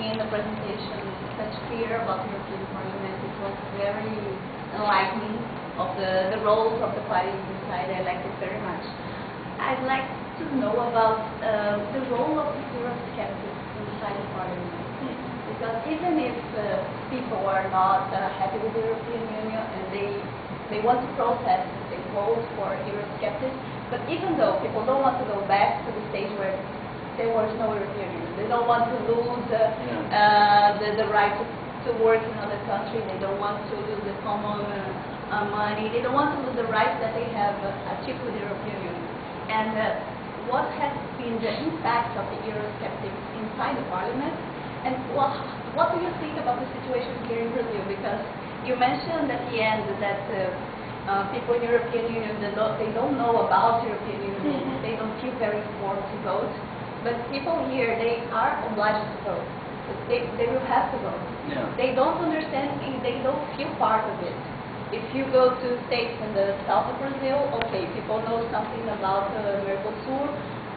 in the presentation such clear about the European Parliament. It was very enlightening of the roles of the parties inside. I liked it very much. I'd like to know about the role of the Eurosceptics inside the Parliament. Because even if people are not happy with the European Union and they want to protest, they vote for Eurosceptics, but even though people don't want to go back to the stage where there was no European Union, they don't want to lose the right to work in another country, they don't want to lose the common money, they don't want to lose the rights that they have achieved with the European Union. And what has been the impact of the Eurosceptics inside the Parliament? And what do you think about the situation here in Brazil? Because you mentioned at the end that people in the European Union, they don't know about the European Union, they don't feel very informed to vote. But people here, they are obliged to vote. They will have to vote. Yeah. They don't understand, they don't feel part of it. If you go to states in the south of Brazil, okay, people know something about Mercosur,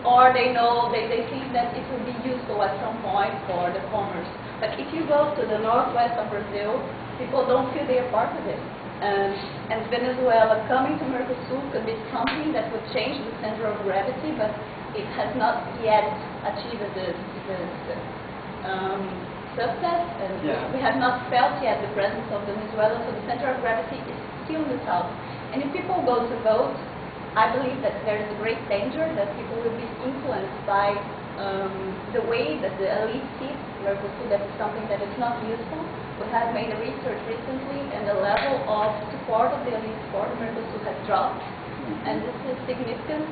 or they know, they think that it will be useful at some point for the commerce. But if you go to the northwest of Brazil, people don't feel they are part of it. And Venezuela coming to Mercosur could be something that would change the center of gravity, but it has not yet achieved this success, and we have not felt yet the presence of Venezuela, so the center of gravity is still in the south. And if people go to vote, I believe that there is a great danger that people will be influenced by the way that the elite sees Mercosur. That is something that is not useful. We have made a research recently, and the level of support of the elite for Mercosur has dropped. And this is significant.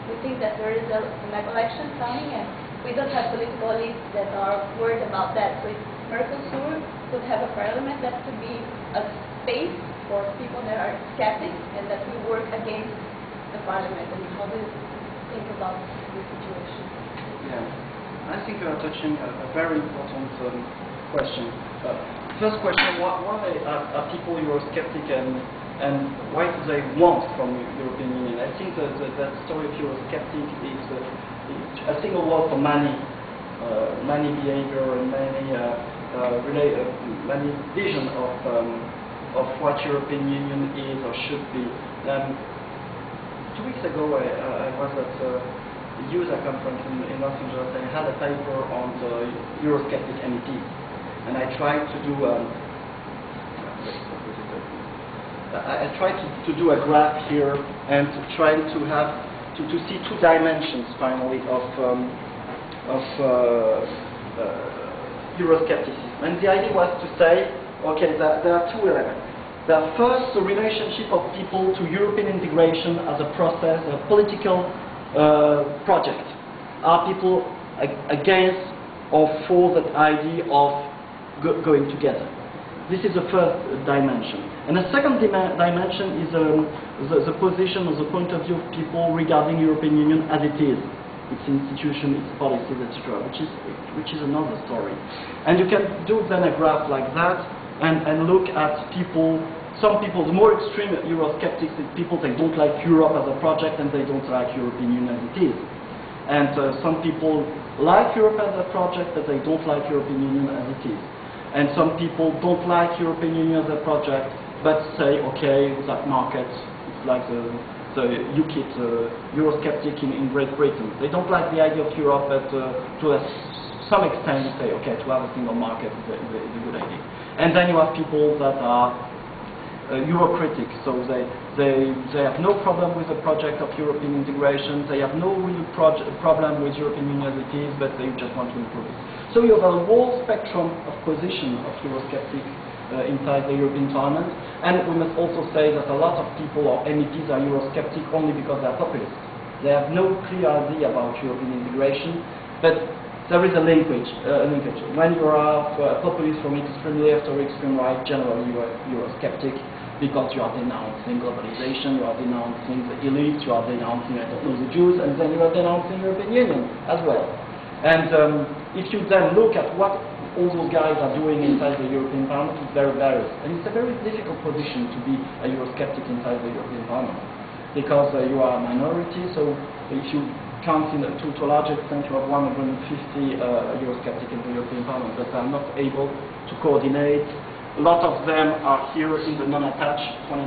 We think that there is a mega election coming, and we don't have political elites that are worried about that. So if Mercosur could have a parliament, that could be a space for people that are skeptics and that will work against the parliament. And how do you think about this situation? Yeah, I think you are touching a very important question. First question, why are people Eurosceptic and why do they want from the European Union? I think that story of Eurosceptic is a single word for money behavior and many vision of what European Union is or should be. 2 weeks ago, I was at a user conference in Los Angeles, and I had a paper on the Eurosceptic MEPs, and I tried to do I tried to do a graph here and to try to have to see two dimensions finally of Euroscepticism. And the idea was to say, okay, there are two elements. First, the relationship of people to European integration as a process, a political project. Are people against or for that idea of going together? This is the first dimension. And the second dimension is the position or the point of view of people regarding European Union as it is, its institution, its policies, etc., which is another story. And you can do then a graph like that and look at people. Some people, the more extreme Eurosceptics, people they don't like Europe as a project and they don't like European Union as it is. And some people like Europe as a project, but they don't like European Union as it is. And some people don't like European Union as a project, but say, okay, that market, it's like the UKIP, Eurosceptic in Great Britain. They don't like the idea of Europe, but to some extent say, okay, to have a single market is a good idea. And then you have people that are Eurocritic, so they have no problem with the project of European integration, they have no real problem with European Union as it is, but they just want to improve it. So you have a whole spectrum of position of Eurosceptics inside the European Parliament, and we must also say that a lot of people or MEPs are Eurosceptic only because they are populists. They have no clear idea about European integration, but there is a linkage. When you are a populist from extreme left or extreme right, generally you are Eurosceptic because you are denouncing globalization, you are denouncing the elite, you are denouncing, I don't know, the Jews, and then you are denouncing European Union as well. And if you then look at what all those guys are doing inside the European Parliament, it's very various. And it's a very difficult position to be a Eurosceptic inside the European Parliament, because you are a minority, so if you counts to a large extent. You have 150 Eurosceptics in the European Parliament, but they are not able to coordinate. A lot of them are here in the non-attached 29,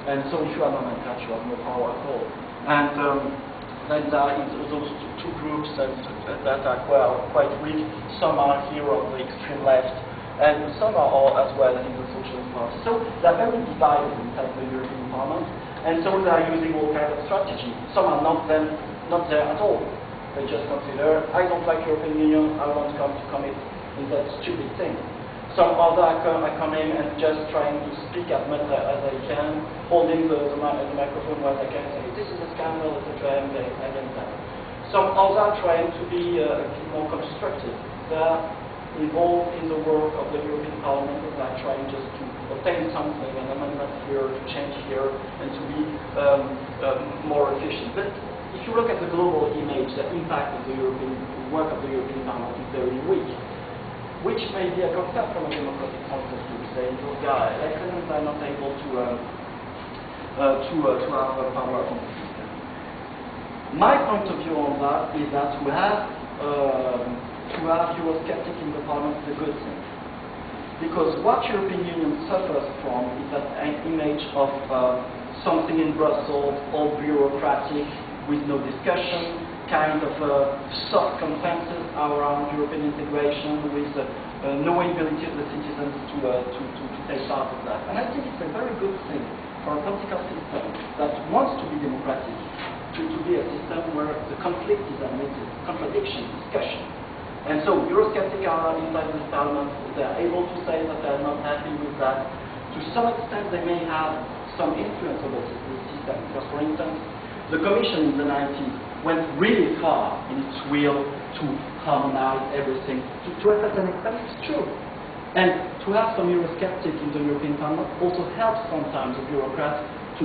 and so if you are non-attached, you have no power at all. And then there are those two groups that are quite weak. Some are here on the extreme left, and some are all as well in the Socialist Party. So they are very divided inside the European Parliament, and so they are using all kinds of strategy. Some are not there at all. They just consider, I don't like European Union, I want to commit in that stupid thing. Some other are coming and just trying to speak as much as they can, holding the microphone where they can say, this is a scandal, etc., and against that. Some others are trying to be a bit more constructive. They are involved in the work of the European Parliament, and they are trying just to obtain something, an amendment here, to change here, and to be more efficient. But if you look at the global image, the impact of the European work of the European Parliament is very weak, which may be a concern from a democratic point of view. Saying those guys, elections are not able to have a power on the system. My point of view on that is that to have Eurosceptic in the Parliament is a good thing, because what European Union suffers from is that image of something in Brussels, all bureaucratic, with no discussion, kind of soft consensus around European integration, with no ability of the citizens to take part of that. And I think it's a very good thing for a political system that wants to be democratic, to be a system where the conflict is admitted, contradiction, discussion. And so Eurosceptics are inside this parliament, they are able to say that they are not happy with that. To some extent they may have some influence over the system, because for instance, the Commission in the 90s went really far in its will to harmonize everything. To a certain extent, it's true. And to have some Eurosceptics in the European Parliament also helps sometimes the bureaucrats to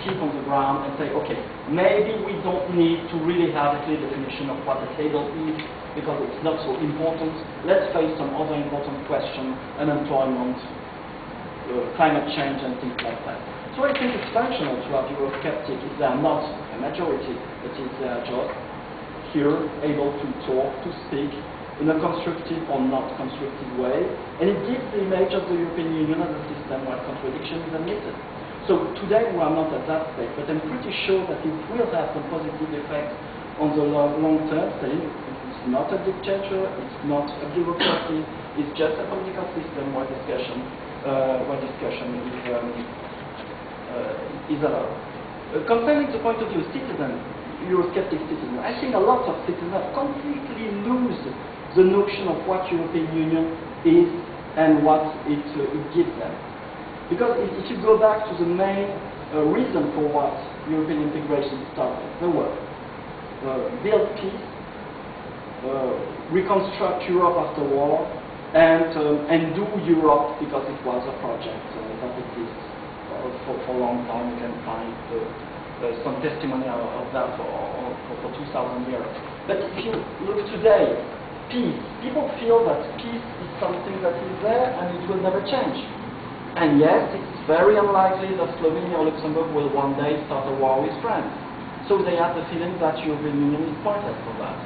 keep on the ground and say, okay, maybe we don't need to really have a clear definition of what the table is, because it's not so important. Let's face some other important questions, unemployment, climate change, and things like that. So I think it's functional to have Eurosceptics if they are not a majority, but if they are just here, able to talk, to speak in a constructive or not constructive way. And it gives the image of the European Union as a system where contradiction is admitted. So today we are not at that stage, but I'm pretty sure that it will have some positive effects on the long term, saying it's not a dictator, it's not a bureaucracy, it's just a political system where discussion is allowed. Concerning the point of view of citizens, Eurosceptic citizens, I think a lot of citizens have completely lose the notion of what European Union is and what it gives them. Because if you go back to the main reason for what European integration started, they were build peace, reconstruct Europe after war, and do Europe because it was a project that exists for a long time. You can find some testimony of that for 2,000 years. But if you look today, peace, people feel that peace is something that is there and it will never change. And yes, it's very unlikely that Slovenia or Luxembourg will one day start a war with France. So they have the feeling that European Union is pointless for that.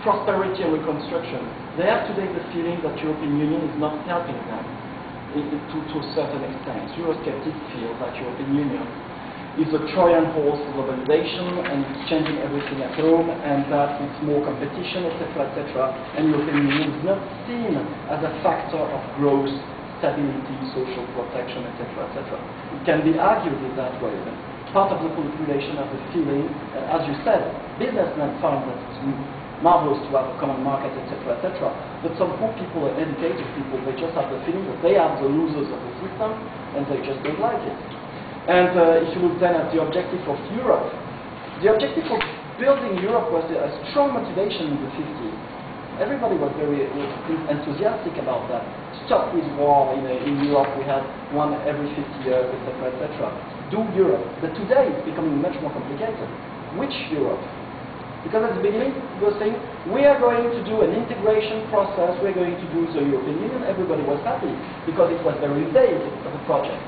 Prosperity and reconstruction. They have today the feeling that European Union is not helping them to a certain extent. Eurosceptics feel that European Union is a Trojan horse for globalization and it's changing everything at home, and that it's more competition, etc., etc. And European Union is not seen as a factor of growth, stability, social protection, etc., etc. It can be argued in that way. Part of the population has the feeling, as you said, businessmen find that it's marvelous to have a common market, etc., etc. But some poor people, educated people, they just have the feeling that they are the losers of the system, and they just don't like it. And if you look then at the objective of Europe, the objective of building Europe was a strong motivation in the 50s. Everybody was very enthusiastic about that. Stop with war in Europe. We had one every 50 years, etc., etc. Do Europe. But today it's becoming much more complicated. Which Europe? Because at the beginning, we were saying, we are going to do an integration process, we're going to do the European Union. Everybody was happy, because it was very vague as a project.